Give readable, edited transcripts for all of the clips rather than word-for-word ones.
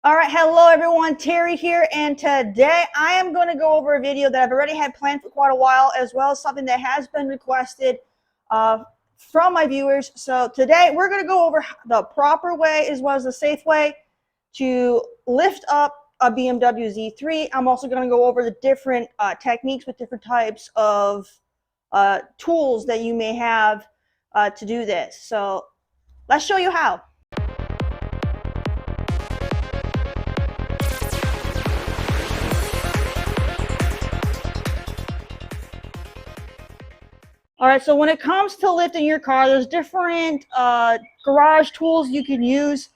All right, hello everyone, Terry here, and today I am going to go over a video that I've already had planned for quite a while, as well as something that has been requested from my viewers. So today we're going to go over the proper way as well as the safe way to lift up a BMW Z3. I'm also going to go over the different techniques with different types of tools that you may have to do this. So let's show you how. All right, so when it comes to lifting your car, there's different garage tools you can use.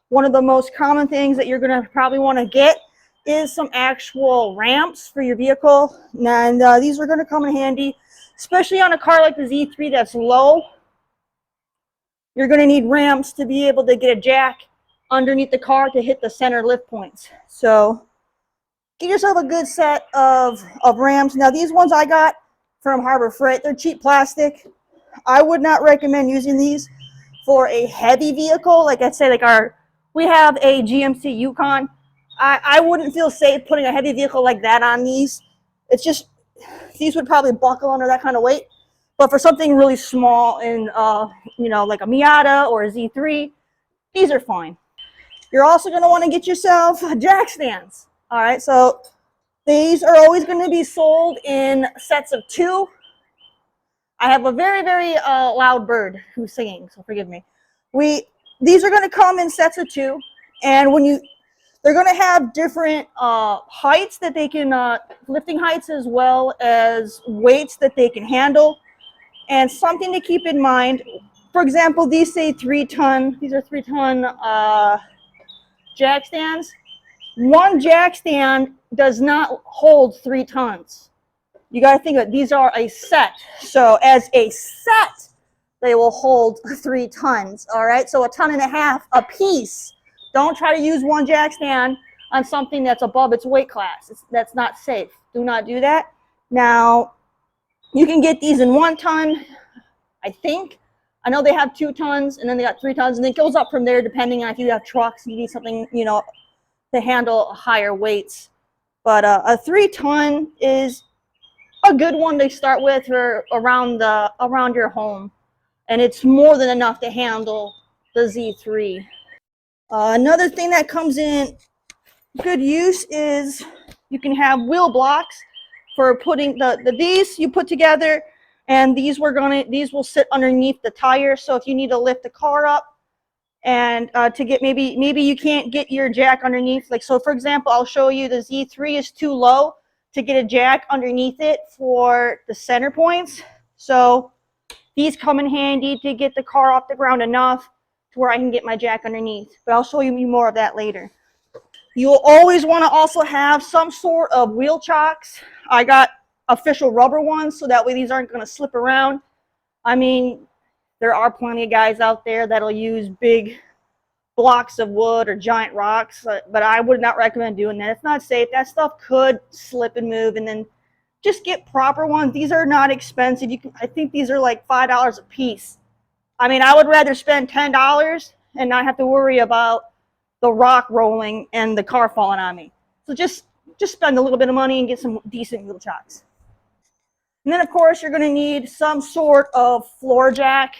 One of the most common things that you're going to probably want to get is some actual ramps for your vehicle. And these are going to come in handy, especially on a car like the Z3 that's low. You're going to need ramps to be able to get a jack underneath the car to hit the center lift points. So get yourself a good set of ramps. Now, these ones I got from Harbor Freight, they're cheap plastic. I would not recommend using these for a heavy vehicle. Like I say, we have a GMC Yukon. I wouldn't feel safe putting a heavy vehicle like that on these. It's just, these would probably buckle under that kind of weight. But for something really small and, like a Miata or a Z3, these are fine. You're also going to want to get yourself jack stands. All right, so these are always going to be sold in sets of 2. I have a very, very loud bird who's singing, so forgive me. These are going to come in sets of 2, and they're going to have different heights that they can, lifting heights as well as weights that they can handle. And something to keep in mind, for example, these say 3-ton. These are 3-ton jack stands. One jack stand does not hold 3 tons. You got to think that these are a set. So as a set, they will hold 3 tons. All right, so 1.5 tons a piece. Don't try to use one jack stand on something that's above its weight class. That's not safe. Do not do that. Now, you can get these in 1 ton, I think. I know they have 2 tons, and then they got 3 tons, and it goes up from there depending on if you have trucks, you need something, to handle higher weights. But a 3-ton is a good one to start with for around your home, and it's more than enough to handle the Z3. Another thing that comes in good use is you can have wheel blocks for putting these you put together, and these will sit underneath the tire. So if you need to lift the car up and to get maybe you can't get your jack underneath, like, so for example, I'll show you the Z3 is too low to get a jack underneath it for the center points. So these come in handy to get the car off the ground enough to where I can get my jack underneath, but I'll show you more of that later. You'll always want to also have some sort of wheel chocks. I got official rubber ones, so that way these aren't going to slip around. I mean, there are plenty of guys out there that'll use big blocks of wood or giant rocks, but I would not recommend doing that. It's not safe. That stuff could slip and move, and then just get proper ones. These are not expensive. I think these are like $5 a piece. I mean, I would rather spend $10 and not have to worry about the rock rolling and the car falling on me. So just spend a little bit of money and get some decent wheel chocks. And then, of course, you're going to need some sort of floor jack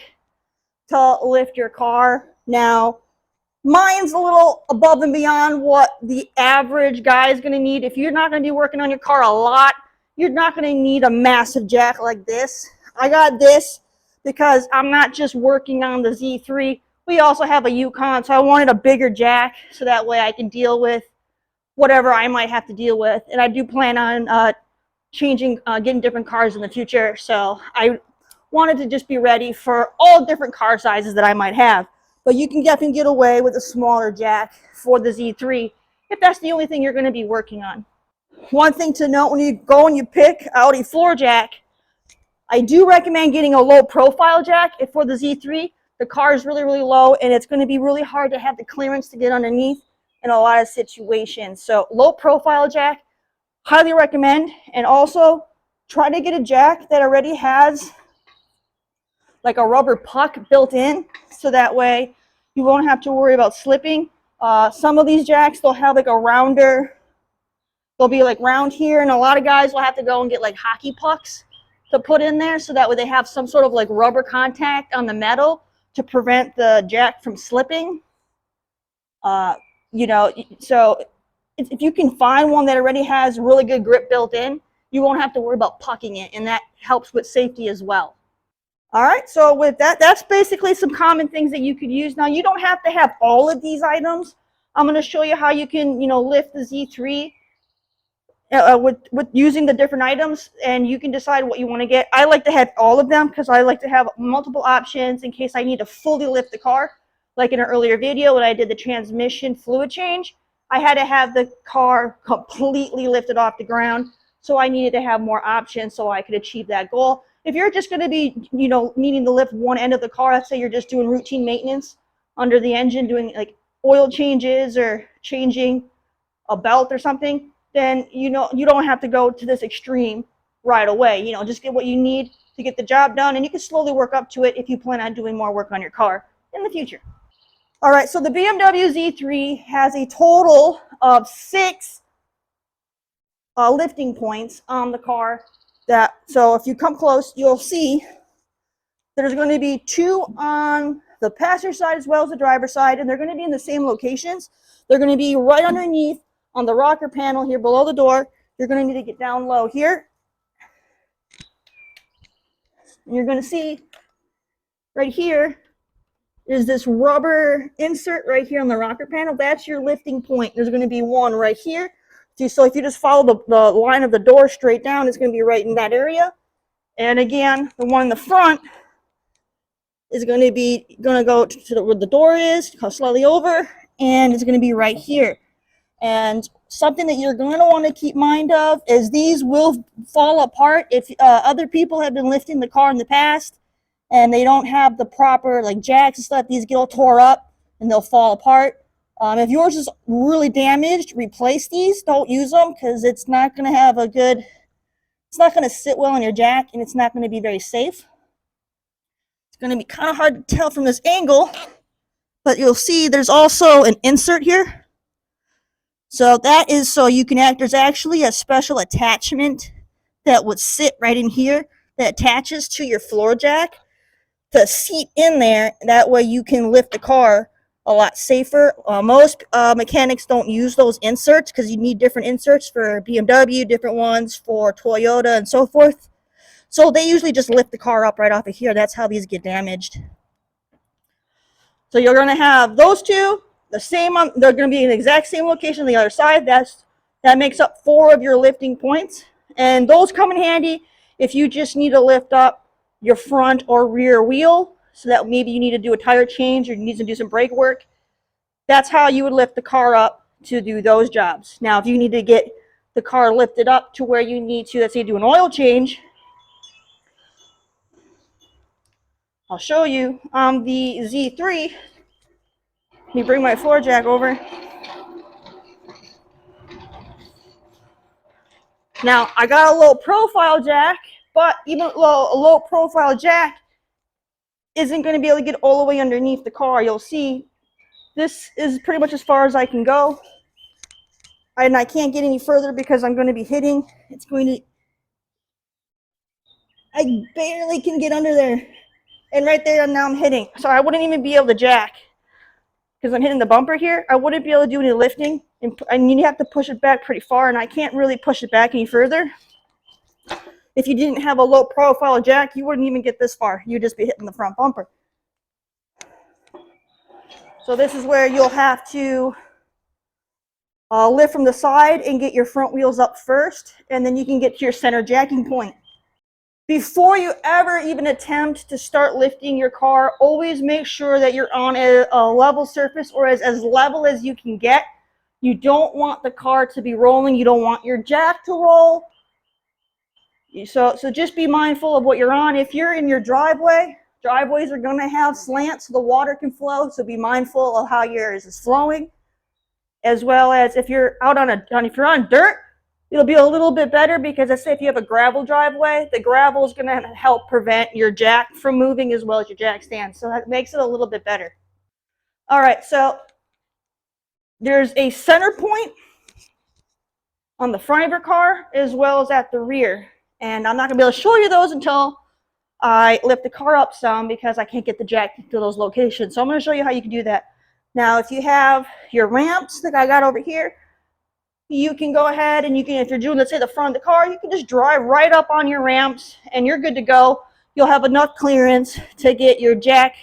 to lift your car. Now, mine's a little above and beyond what the average guy is going to need. If you're not going to be working on your car a lot, you're not going to need a massive jack like this. I got this because I'm not just working on the Z3. We also have a Yukon, so I wanted a bigger jack so that way I can deal with whatever I might have to deal with. And I do plan on getting different cars in the future, so I wanted to just be ready for all different car sizes that I might have. But you can definitely get away with a smaller jack for the Z3 if that's the only thing you're going to be working on. One thing to note when you go and you pick out a floor jack, I do recommend getting a low profile jack. If for the Z3, the car is really, really low, and it's going to be really hard to have the clearance to get underneath in a lot of situations. So low profile jack, highly recommend. And also try to get a jack that already has like a rubber puck built in, so that way you won't have to worry about slipping Some of these jacks, they'll have like a rounder, they'll be like round here, and a lot of guys will have to go and get like hockey pucks to put in there, so that way they have some sort of like rubber contact on the metal to prevent the jack from slipping. You know, so if you can find one that already has really good grip built in, you won't have to worry about pucking it, and that helps with safety as well. All right, so with that, that's basically some common things that you could use. Now, you don't have to have all of these items. I'm going to show you how you can, you know, lift the Z3 with using the different items, and you can decide what you want to get. I like to have all of them because I like to have multiple options in case I need to fully lift the car. Like in an earlier video when I did the transmission fluid change, I had to have the car completely lifted off the ground, so I needed to have more options so I could achieve that goal. If you're just going to be, you know, needing to lift one end of the car, let's say you're just doing routine maintenance under the engine, doing like oil changes or changing a belt or something, then you know you don't have to go to this extreme right away. You know, just get what you need to get the job done, and you can slowly work up to it if you plan on doing more work on your car in the future. All right, so the BMW Z3 has a total of 6 lifting points on the car. So if you come close, you'll see there's going to be 2 on the passenger side as well as the driver's side, and they're going to be in the same locations. They're going to be right underneath on the rocker panel here below the door. You're going to need to get down low here. And you're going to see right here is this rubber insert right here on the rocker panel. That's your lifting point. There's going to be one right here. So if you just follow the line of the door straight down, it's going to be right in that area. And again, the one in the front is going to go to where the door is, go slightly over, and it's going to be right here. And something that you're going to want to keep mind of is these will fall apart if other people have been lifting the car in the past and they don't have the proper like jacks and stuff. These get all tore up and they'll fall apart. If yours is really damaged, replace these. Don't use them because it's not going to have a good, it's not going to sit well on your jack, and it's not going to be very safe. It's going to be kind of hard to tell from this angle, but you'll see there's also an insert here. So that is so you can there's actually a special attachment that would sit right in here that attaches to your floor jack to seat in there. That way you can lift the car a lot safer. Most mechanics don't use those inserts because you need different inserts for BMW, different ones for Toyota, and so forth. So they usually just lift the car up right off of here. That's how these get damaged. So you're going to have those two, the same they're going to be in the exact same location on the other side. That makes up 4 of your lifting points, and those come in handy if you just need to lift up your front or rear wheel, so that maybe you need to do a tire change or you need to do some brake work. That's how you would lift the car up to do those jobs. Now, if you need to get the car lifted up to where you need to, let's say, do an oil change, I'll show you on the Z3. Let me bring my floor jack over. Now, I got a low profile jack, but even a low profile jack isn't going to be able to get all the way underneath the car. You'll see this is pretty much as far as I can go. And I can't get any further because I'm going to be hitting. I barely can get under there. And right there, now I'm hitting. So I wouldn't even be able to jack because I'm hitting the bumper here. I wouldn't be able to do any lifting. And you have to push it back pretty far, and I can't really push it back any further. If you didn't have a low profile jack, you wouldn't even get this far. You'd just be hitting the front bumper. So this is where you'll have to lift from the side and get your front wheels up first, and then you can get to your center jacking point. Before you ever even attempt to start lifting your car, always make sure that you're on a level surface, or as level as you can get. You don't want the car to be rolling. You don't want your jack to roll. So just be mindful of what you're on. If you're in your driveway, driveways are going to have slants so the water can flow. So be mindful of how yours is flowing. As well as if you're out if you're on dirt, it'll be a little bit better because let's say if you have a gravel driveway, the gravel is going to help prevent your jack from moving as well as your jack stand. So that makes it a little bit better. All right, so There's a center point on the front of your car as well as at the rear. And I'm not going to be able to show you those until I lift the car up some because I can't get the jack to those locations. So I'm going to show you how you can do that. Now, if you have your ramps that I got over here, you can go ahead and you can, if you're doing, let's say, the front of the car, you can just drive right up on your ramps and you're good to go. You'll have enough clearance to get your jack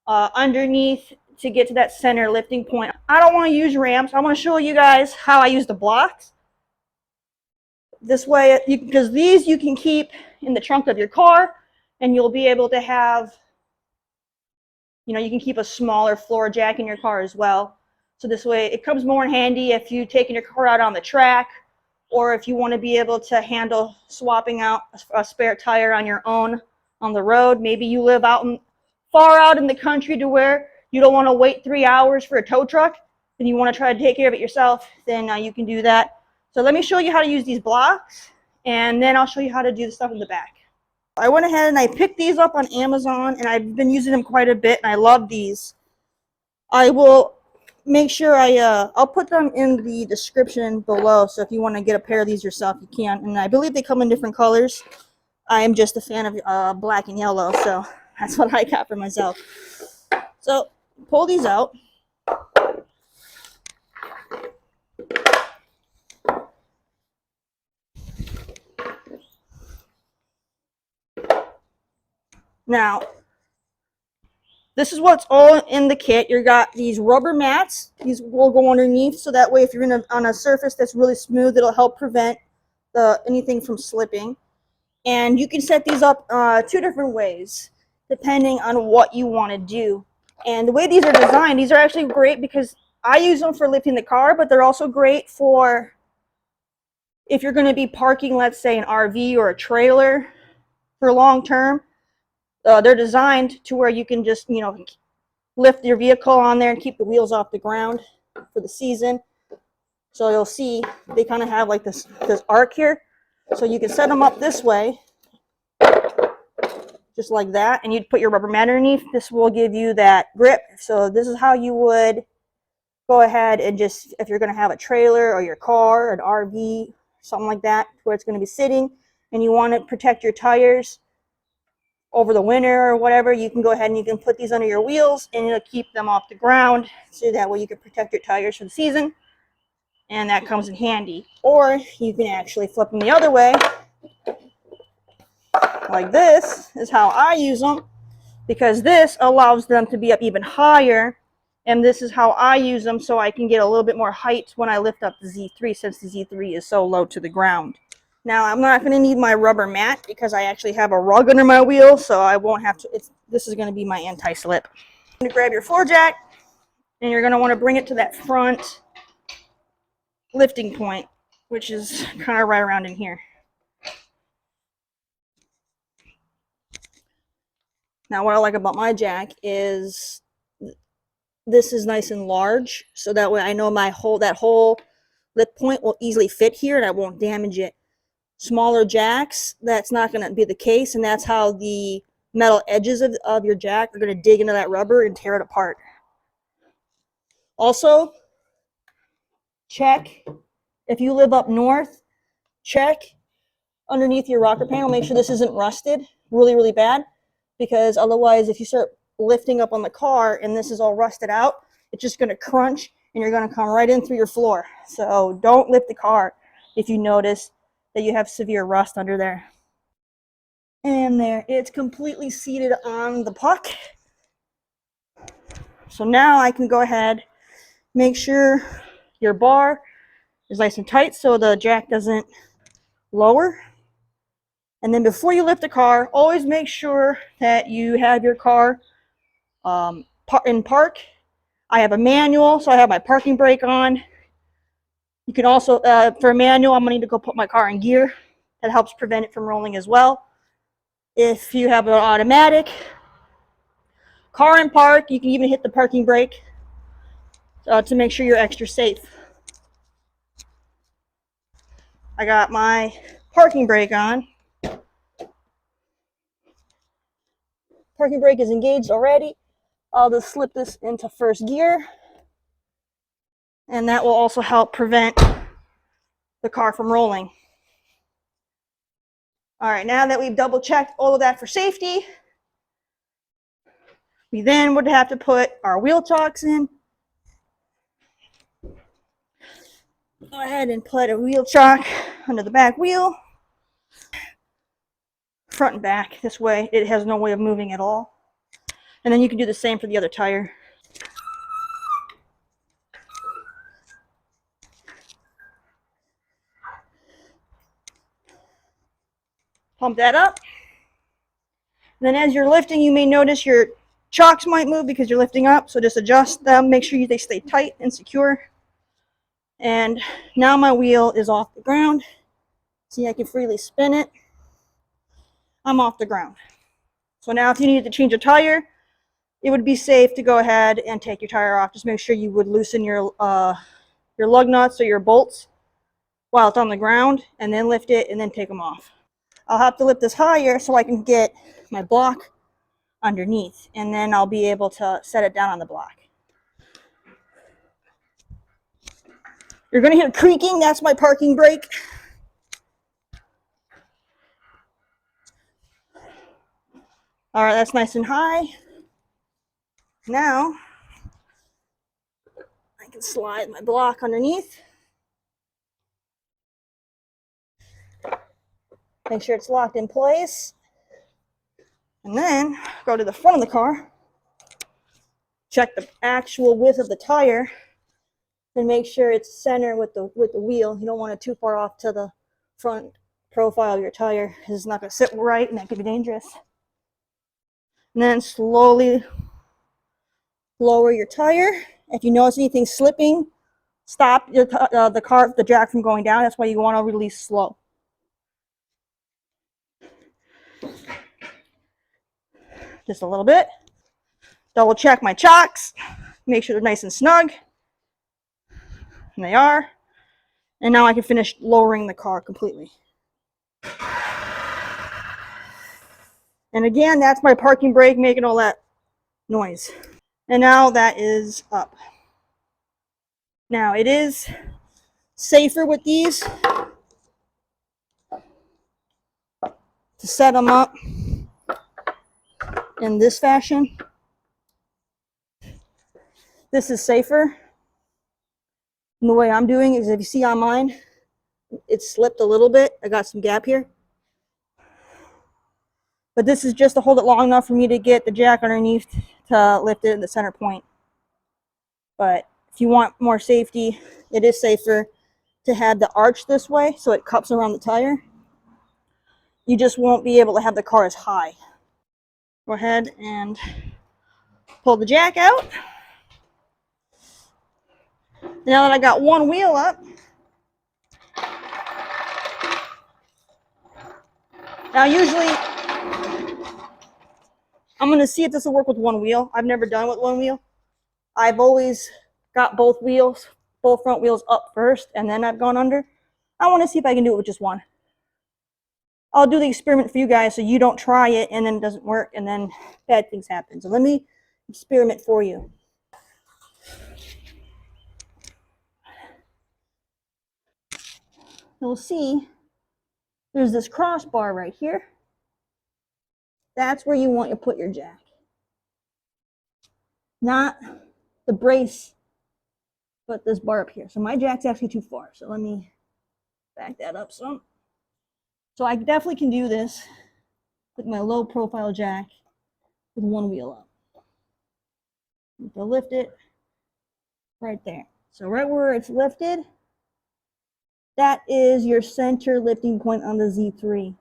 underneath to get to that center lifting point. I don't want to use ramps. I want to show you guys how I use the blocks. This way, because these you can keep in the trunk of your car and you'll be able to have, you know, you can keep a smaller floor jack in your car as well. So this way it comes more in handy if you're taking your car out on the track, or if you want to be able to handle swapping out a spare tire on your own on the road. Maybe you live far out in the country to where you don't want to wait 3 hours for a tow truck and you want to try to take care of it yourself, then you can do that. So let me show you how to use these blocks, and then I'll show you how to do the stuff in the back. I went ahead and I picked these up on Amazon, and I've been using them quite a bit, and I love these. I will make sure I'll put them in the description below, so if you want to get a pair of these yourself, you can. And I believe they come in different colors. I am just a fan of black and yellow, so that's what I got for myself. So pull these out. Now, this is what's all in the kit. You got these rubber mats. These will go underneath, so that way if you're on a surface that's really smooth, it'll help prevent anything from slipping. And you can set these up 2 different ways, depending on what you want to do. And the way these are designed, these are actually great because I use them for lifting the car, but they're also great for if you're going to be parking, let's say, an RV or a trailer for long term. They're designed to where you can just, you know, lift your vehicle on there and keep the wheels off the ground for the season. So you'll see they kind of have like this arc here. So you can set them up this way, just like that, and you'd put your rubber mat underneath. This will give you that grip. So this is how you would go ahead and just, if you're going to have a trailer or your car, an RV, something like that, where it's going to be sitting, and you want to protect your tires over the winter or whatever, you can go ahead and you can put these under your wheels and it'll keep them off the ground, so that way you can protect your tires for the season, and that comes in handy. Or you can actually flip them the other way, like this is how I use them, because this allows them to be up even higher, and this is how I use them, so I can get a little bit more height when I lift up the Z3, since the Z3 is so low to the ground. Now, I'm not going to need my rubber mat because I actually have a rug under my wheel, so I won't have to. This is going to be my anti-slip. You're going to grab your floor jack, and you're going to want to bring it to that front lifting point, which is kind of right around in here. Now, what I like about my jack is this is nice and large, so that way I know that whole lift point will easily fit here, and I won't damage it. Smaller jacks, that's not going to be the case, and that's how the metal edges of your jack are going to dig into that rubber and tear it apart. Also, check, if you live up north, check underneath your rocker panel, make sure this isn't rusted really, really bad, because otherwise if you start lifting up on the car and this is all rusted out, it's just going to crunch and you're going to come right in through your floor. So don't lift the car if you notice that you have severe rust under there. And there, it's completely seated on the puck. So now I can go ahead, make sure your bar is nice and tight so the jack doesn't lower. And then before you lift the car, always make sure that you have your car in park. I have a manual, so I have my parking brake on. You can also, for a manual, I'm going to need to go put my car in gear. That helps prevent it from rolling as well. If you have an automatic car in park, you can even hit the parking brake to make sure you're extra safe. I got my parking brake on. Parking brake is engaged already. I'll just slip this into first gear. And that will also help prevent the car from rolling. All right, now that we've double checked all of that for safety, we then would have to put our wheel chocks in. Go ahead and put a wheel chock under the back wheel, front and back. This way it has no way of moving at all. And then you can do the same for the other tire. Pump that up. Then as you're lifting, you may notice your chocks might move because you're lifting up, so just adjust them, make sure they stay tight and secure. And now my wheel is off the ground. See, I can freely spin it. I'm off the ground. So now if you needed to change a tire, it would be safe to go ahead and take your tire off. Just make sure you would loosen your lug nuts or your bolts while it's on the ground, and then lift it and then take them off. I'll have to lift this higher so I can get my block underneath, and then I'll be able to set it down on the block. You're going to hear creaking. That's my parking brake. All right, that's nice and high. Now I can slide my block underneath. Make sure it's locked in place. And then go to the front of the car. Check the actual width of the tire and make sure it's center with the wheel. You don't want it too far off to the front profile of your tire because it's not going to sit right, and that could be dangerous. And then slowly lower your tire. If you notice anything slipping, stop the jack from going down. That's why you want to release slow. Just a little bit. Double check my chocks. Make sure they're nice and snug. And they are. And now I can finish lowering the car completely. And again, that's my parking brake making all that noise. And now that is up. Now it is safer with these to set them up in this fashion. This is safer. And the way I'm doing is, if you see on mine, it slipped a little bit. I got some gap here. But this is just to hold it long enough for me to get the jack underneath to lift it in the center point. But if you want more safety, it is safer to have the arch this way so it cups around the tire. You just won't be able to have the car as high. Go ahead and pull the jack out. Now that I got one wheel up, now usually I'm going to see if this will work with one wheel. I've never done it with one wheel. I've always got both wheels, both front wheels up first, and then I've gone under. I want to see if I can do it with just one. I'll do the experiment for you guys so you don't try it and then it doesn't work and then bad things happen. So let me experiment for you. You'll see there's this crossbar right here. That's where you want to put your jack. Not the brace, but this bar up here. So my jack's actually too far. So let me back that up some. So I definitely can do this with my low profile jack with one wheel up. You can lift it right there. So right where it's lifted, that is your center lifting point on the Z3.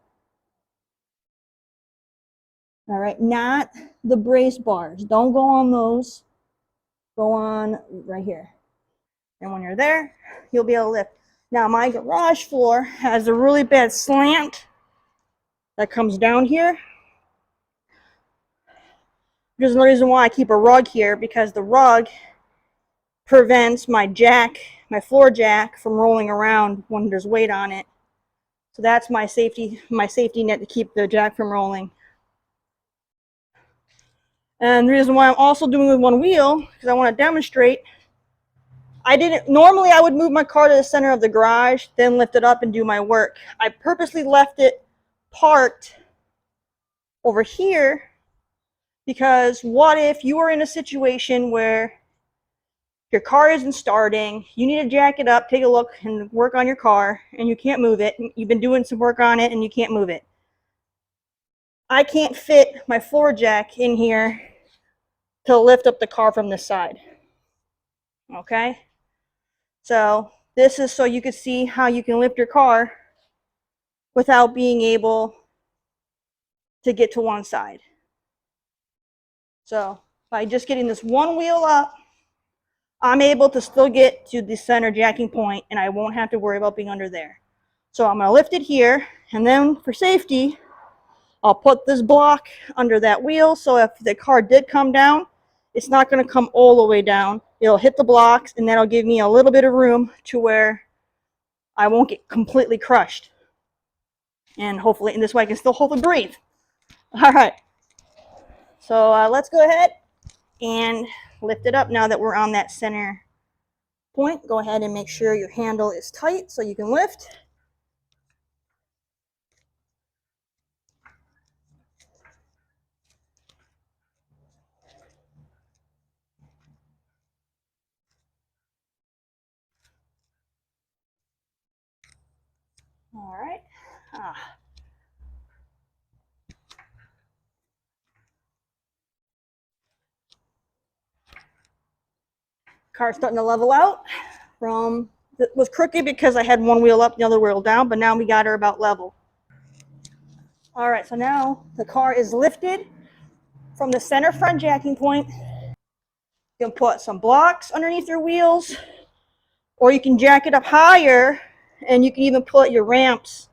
All right, not the brace bars. Don't go on those. Go on right here. And when you're there, you'll be able to lift. Now, my garage floor has a really bad slant that comes down here. There's another reason why I keep a rug here, because the rug prevents my jack, my floor jack, from rolling around when there's weight on it. So that's my safety net to keep the jack from rolling. And the reason why I'm also doing it with one wheel, because I want to demonstrate, Normally I would move my car to the center of the garage, then lift it up and do my work. I purposely left it parked over here because what if you are in a situation where your car isn't starting, you need to jack it up, take a look and work on your car, and you can't move it. You've been doing some work on it and you can't move it. I can't fit my floor jack in here to lift up the car from this side. Okay? So this is so you can see how you can lift your car without being able to get to one side. So by just getting this one wheel up, I'm able to still get to the center jacking point and I won't have to worry about being under there. So I'm going to lift it here, and then for safety, I'll put this block under that wheel so if the car did come down, it's not going to come all the way down. It'll hit the blocks and that'll give me a little bit of room to where I won't get completely crushed. And hopefully, in this way I can still hopefully breathe. All right. So let's go ahead and lift it up now that we're on that center point. Go ahead and make sure your handle is tight so you can lift. All right. Car's starting to level out. It was crooked because I had one wheel up, the other wheel down, but now we got her about level. All right, so now the car is lifted from the center front jacking point. You can put some blocks underneath your wheels, or you can jack it up higher, and you can even put your ramps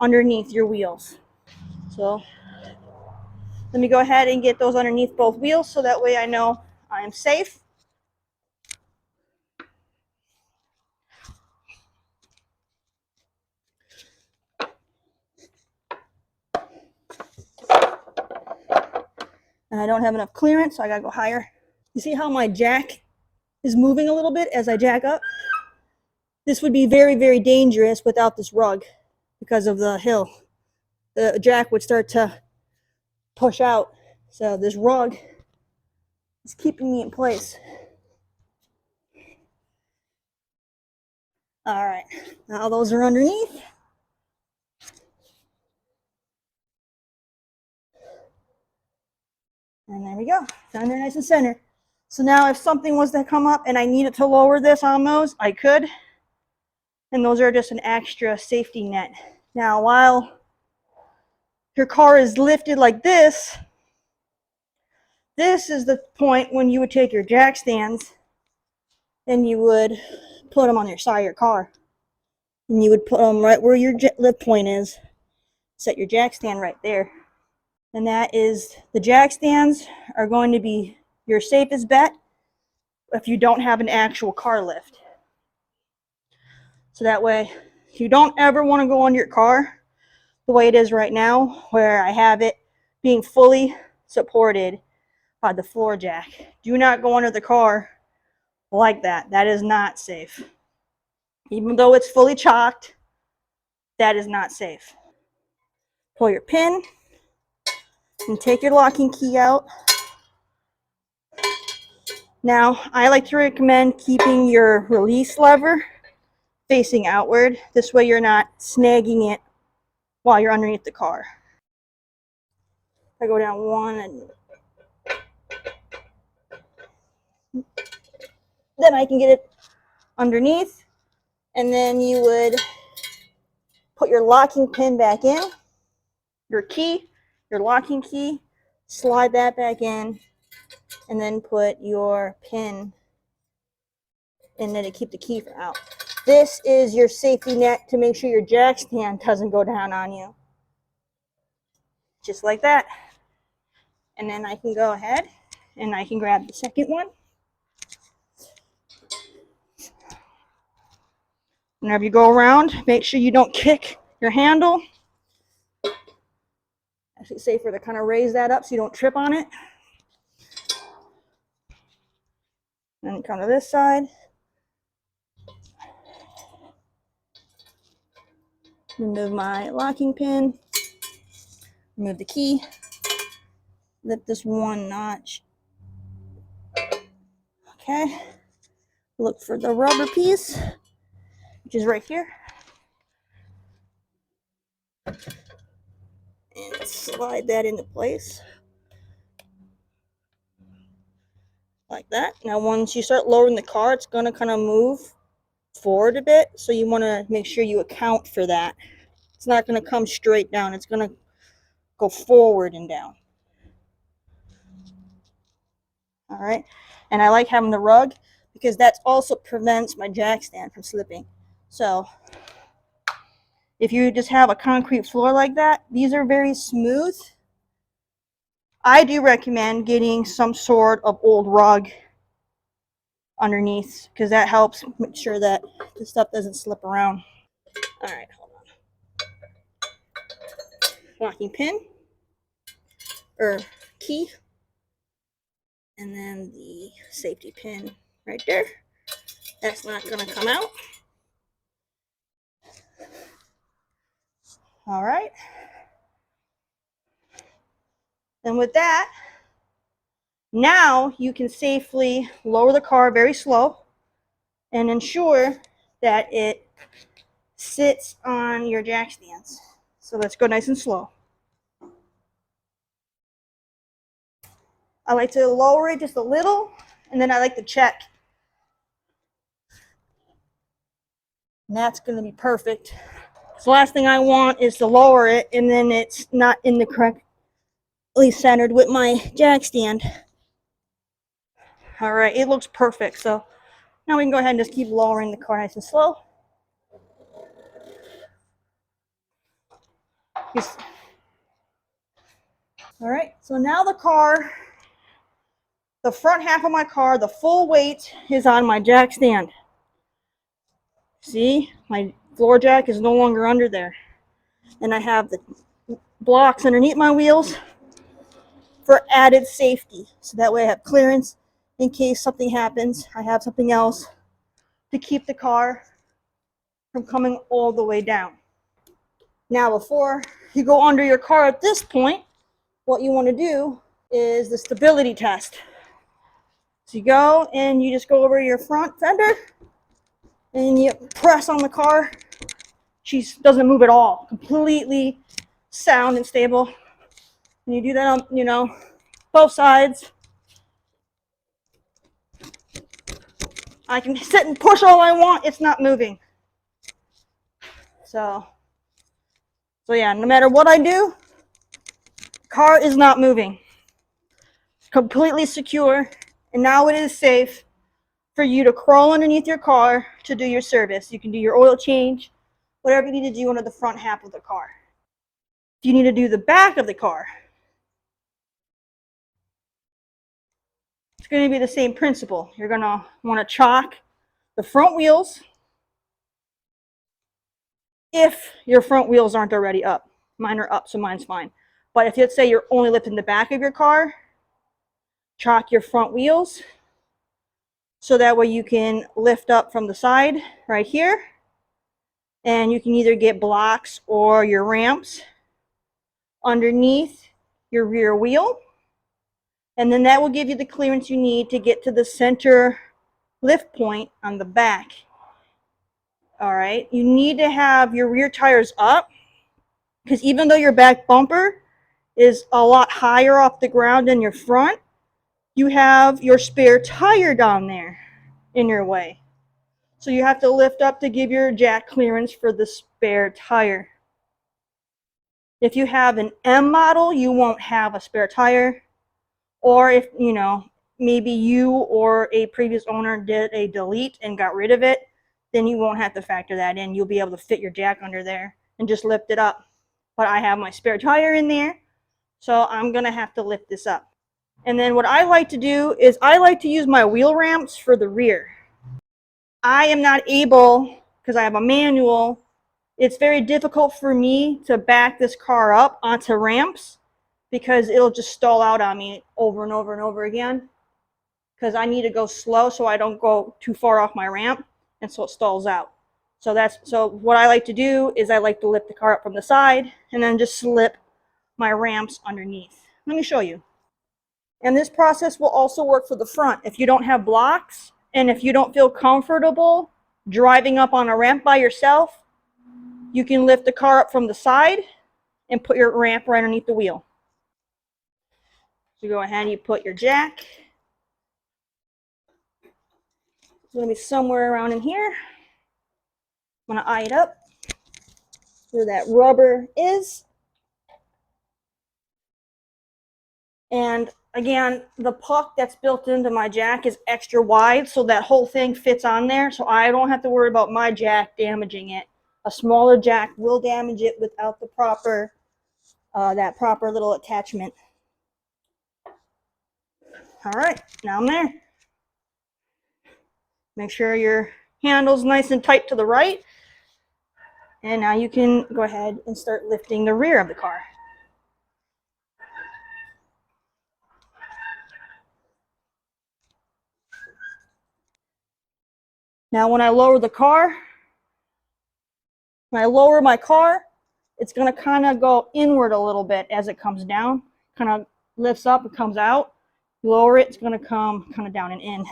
underneath your wheels. So let me go ahead and get those underneath both wheels so that way I know I am safe. And I don't have enough clearance, so I gotta go higher. You see how my jack is moving a little bit as I jack up? This would be very, very dangerous without this rug because of the hill. The jack would start to push out. So this rug is keeping me in place. All right, now those are underneath. And there we go, down there nice and center. So now if something was to come up and I needed to lower this on those, I could. And those are just an extra safety net. Now while your car is lifted like this is the point when you would take your jack stands and you would put them on your side of your car. And you would put them right where your lift point is. Set your jack stand right there. And that is, the jack stands are going to be your safest bet if you don't have an actual car lift. So that way, you don't ever want to go on your car the way it is right now, where I have it being fully supported by the floor jack. Do not go under the car like that. That is not safe. Even though it's fully chocked, that is not safe. Pull your pin and take your locking key out. Now, I like to recommend keeping your release lever facing outward. This way you're not snagging it while you're underneath the car. I go down one and then I can get it underneath, and then you would put your locking pin back in, your key, your locking key, slide that back in, and then put your pin in there to keep the key out. This is your safety net to make sure your jack stand doesn't go down on you. Just like that. And then I can go ahead and I can grab the second one. Whenever you go around, make sure you don't kick your handle. Actually, safer to kind of raise that up so you don't trip on it. And come to this side. Remove my locking pin. Remove the key. Lift this one notch. Okay. Look for the rubber piece, which is right here. And slide that into place. Like that. Now once you start lowering the car, it's going to kind of move forward a bit. So you want to make sure you account for that. It's not going to come straight down. It's going to go forward and down. All right. And I like having the rug because that also prevents my jack stand from slipping. So if you just have a concrete floor like that, these are very smooth. I do recommend getting some sort of old rug underneath because that helps make sure that the stuff doesn't slip around. All right, hold on. Locking pin or key, and then the safety pin right there. That's not going to come out. All right. And with that, now you can safely lower the car very slow and ensure that it sits on your jack stands. So let's go nice and slow. I like to lower it just a little, and then I like to check. And that's going to be perfect. So the last thing I want is to lower it, and then it's not in the correctly centered with my jack stand. All right, it looks perfect. So now we can go ahead and just keep lowering the car nice and slow. All right, so now the front half of my car, the full weight is on my jack stand. See, my floor jack is no longer under there. And I have the blocks underneath my wheels for added safety. So that way I have clearance in case something happens. I have something else to keep the car from coming all the way down. Now, before you go under your car at this point, what you want to do is the stability test. So you go and you just go over your front fender and you press on the car. She doesn't move at all, completely sound and stable. And you do that on, both sides. I can sit and push all I want, it's not moving. So yeah, no matter what I do, car is not moving. Completely secure, and now it is safe for you to crawl underneath your car to do your service. You can do your oil change, whatever you need to do under the front half of the car. If you need to do the back of the car, it's going to be the same principle. You're going to want to chock the front wheels if your front wheels aren't already up. Mine are up, so mine's fine. But if let's say you're only lifting the back of your car, chock your front wheels so that way you can lift up from the side right here, and you can either get blocks or your ramps underneath your rear wheel, and then that will give you the clearance you need to get to the center lift point on the back. All right, you need to have your rear tires up because even though your back bumper is a lot higher off the ground than your front, you have your spare tire down there in your way. So you have to lift up to give your jack clearance for the spare tire. If you have an M model, you won't have a spare tire. Or if, maybe you or a previous owner did a delete and got rid of it, then you won't have to factor that in. You'll be able to fit your jack under there and just lift it up. But I have my spare tire in there, so I'm going to have to lift this up. And then what I like to do is I like to use my wheel ramps for the rear. I am not able, because I have a manual, it's very difficult for me to back this car up onto ramps because it'll just stall out on me over and over and over again. Because I need to go slow so I don't go too far off my ramp, and so it stalls out. So what I like to do is I like to lift the car up from the side and then just slip my ramps underneath. Let me show you. And this process will also work for the front. If you don't have blocks and if you don't feel comfortable driving up on a ramp by yourself, you can lift the car up from the side and put your ramp right underneath the wheel. So go ahead and you put your jack. It's going to be somewhere around in here. I'm going to eye it up where that rubber is. And again, the puck that's built into my jack is extra wide, so that whole thing fits on there, so I don't have to worry about my jack damaging it. A smaller jack will damage it without the proper, that proper little attachment. All right, now I'm there. Make sure your handle's nice and tight to the right. And now you can go ahead and start lifting the rear of the car. Now when I lower the car, when I lower my car, it's going to kind of go inward a little bit as it comes down. Kind of lifts up and comes out. You lower it, it's going to come kind of down and in.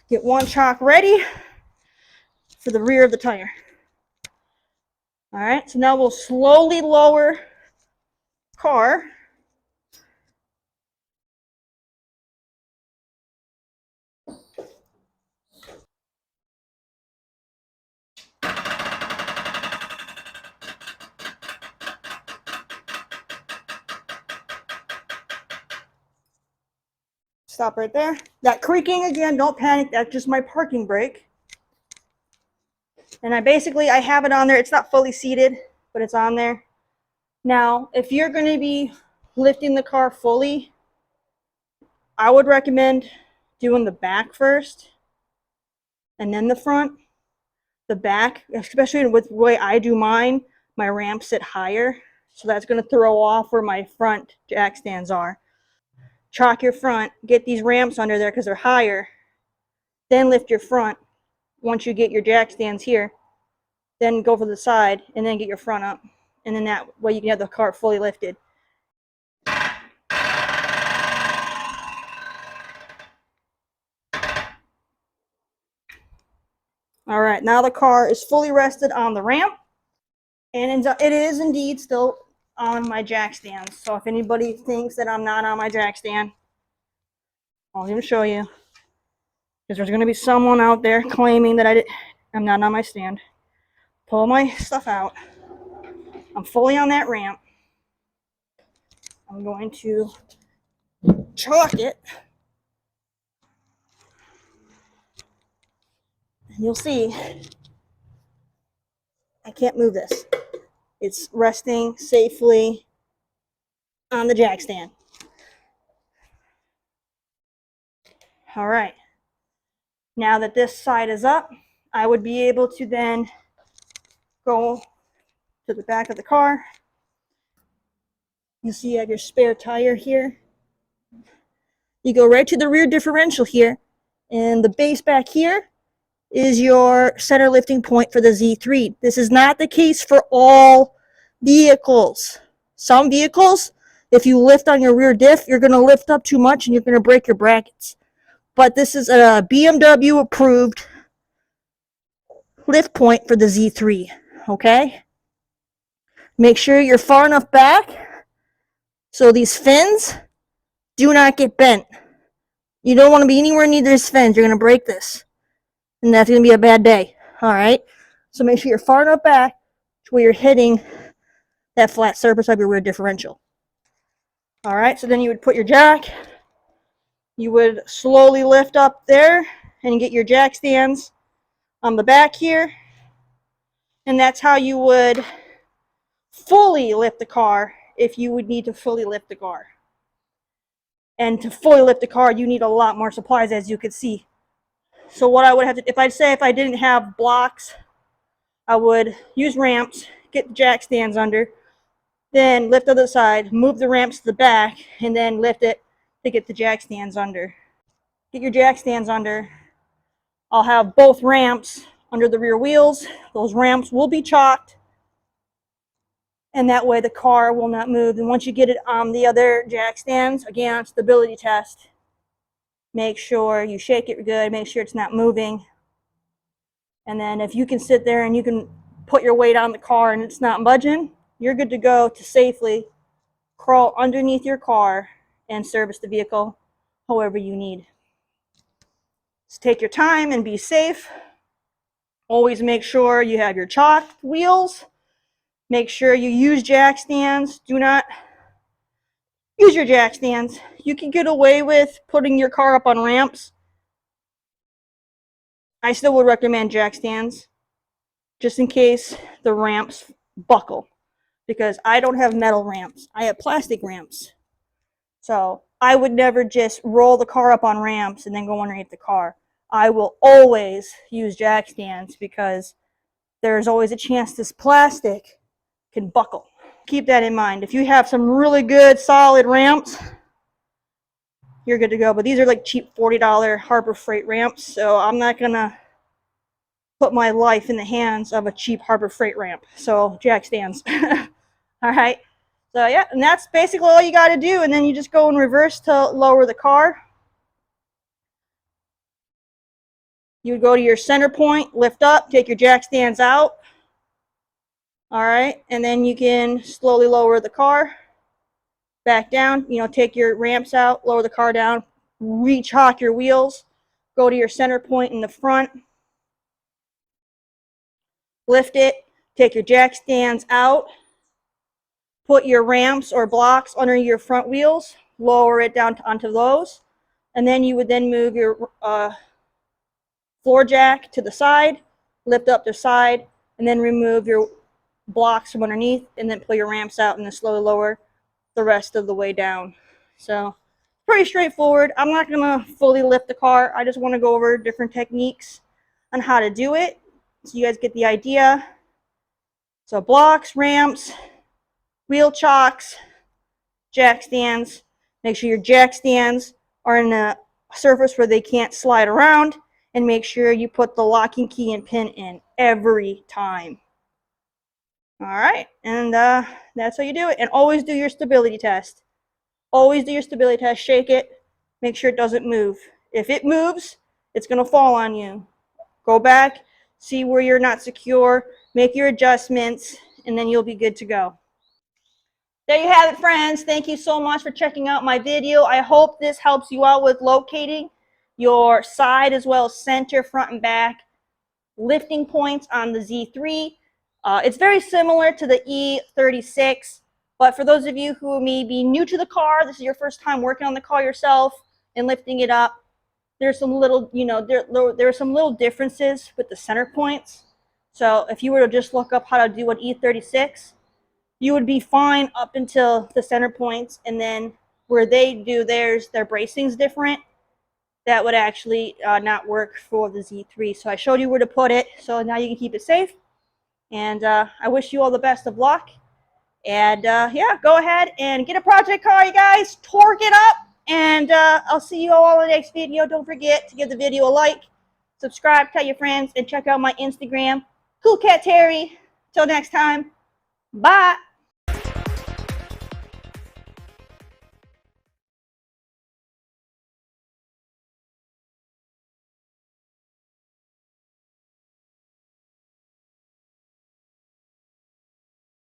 Get one chock ready for the rear of the tire. All right, so now we'll slowly lower car. Stop right there. That creaking again, don't panic, that's just my parking brake. And I have it on there. It's not fully seated, but it's on there. Now, if you're going to be lifting the car fully, I would recommend doing the back first and then the front. The back, especially with the way I do mine, my ramps sit higher, so that's going to throw off where my front jack stands are. Chalk your front, get these ramps under there because they're higher, then lift your front once you get your jack stands here, then go for the side and then get your front up, and then that way you can have the car fully lifted. All right, now the car is fully rested on the ramp, and it is indeed still on my jack stand. So if anybody thinks that I'm not on my jack stand, I'll even show you, because there's going to be someone out there claiming that I'm not on my stand. Pull my stuff out. I'm fully on that ramp. I'm going to chalk it. And you'll see I can't move this. It's resting safely on the jack stand. All right. Now that this side is up, I would be able to then go to the back of the car. You see you have your spare tire here. You go right to the rear differential here, and the base back here is your center lifting point for the Z3. This is not the case for all vehicles. Some vehicles, if you lift on your rear diff, you're going to lift up too much and you're going to break your brackets. But this is a BMW approved lift point for the Z3, okay? Make sure you're far enough back so these fins do not get bent. You don't want to be anywhere near these fins. You're going to break this, and that's going to be a bad day. All right? So make sure you're far enough back to where you're hitting that flat surface of your rear differential. All right, so then you would put your jack. You would slowly lift up there and get your jack stands on the back here. And that's how you would fully lift the car if you would need to fully lift the car. And to fully lift the car, you need a lot more supplies, as you can see. So what I would have to, if I didn't have blocks, I would use ramps, get the jack stands under, then lift to the side, move the ramps to the back, and then lift it to get the jack stands under. Get your jack stands under I'll have both ramps under the rear wheels. Those ramps will be chocked, and that way the car will not move. And once you get it on the other jack stands, again, stability test. Make sure you shake it good, make sure it's not moving. And then if you can sit there and you can put your weight on the car and it's not budging, you're good to go to safely crawl underneath your car and service the vehicle however you need. Just take your time and be safe. Always make sure you have your chocked wheels. Make sure you use jack stands. Do not use your jack stands. You can get away with putting your car up on ramps. I still would recommend jack stands just in case the ramps buckle, because I don't have metal ramps. I have plastic ramps. So I would never just roll the car up on ramps and then go underneath the car. I will always use jack stands because there's always a chance this plastic can buckle. Keep that in mind. If you have some really good solid ramps, you're good to go. But these are like cheap $40 Harbor Freight ramps, so I'm not gonna put my life in the hands of a cheap Harbor Freight ramp. So jack stands. All right. So yeah, and that's basically all you got to do. And then you just go in reverse to lower the car. You would go to your center point, lift up, take your jack stands out. All right, and then you can slowly lower the car back down. You know, take your ramps out, lower the car down, re-chock your wheels, go to your center point in the front, lift it, take your jack stands out, put your ramps or blocks under your front wheels, lower it down onto those, and then you would then move your floor jack to the side, lift up the side, and then remove your blocks from underneath, and then pull your ramps out and then slowly lower the rest of the way down. So pretty straightforward. I'm not gonna fully lift the car. I just want to go over different techniques on how to do it so you guys get the idea. So blocks, ramps, wheel chocks, jack stands. Make sure your jack stands are in a surface where they can't slide around, and make sure you put the locking key and pin in every time. All right, and that's how you do it. And always do your stability test. Always do your stability test. Shake it. Make sure it doesn't move. If it moves, it's going to fall on you. Go back, see where you're not secure, make your adjustments, and then you'll be good to go. There you have it, friends. Thank you so much for checking out my video. I hope this helps you out with locating your side as well as center, front, and back lifting points on the Z3. It's very similar to the E36, but for those of you who may be new to the car, this is your first time working on the car yourself and lifting it up, there's some little, there are some little differences with the center points. So if you were to just look up how to do an E36, you would be fine up until the center points, and then where they do theirs, their bracing's different. That would actually not work for the Z3. So I showed you where to put it, so now you can keep it safe. And I wish you all the best of luck. And yeah, go ahead and get a project car, you guys. Torque it up. And I'll see you all in the next video. Don't forget to give the video a like, subscribe, tell your friends, and check out my Instagram, Cool Cat Terry. Till next time, bye.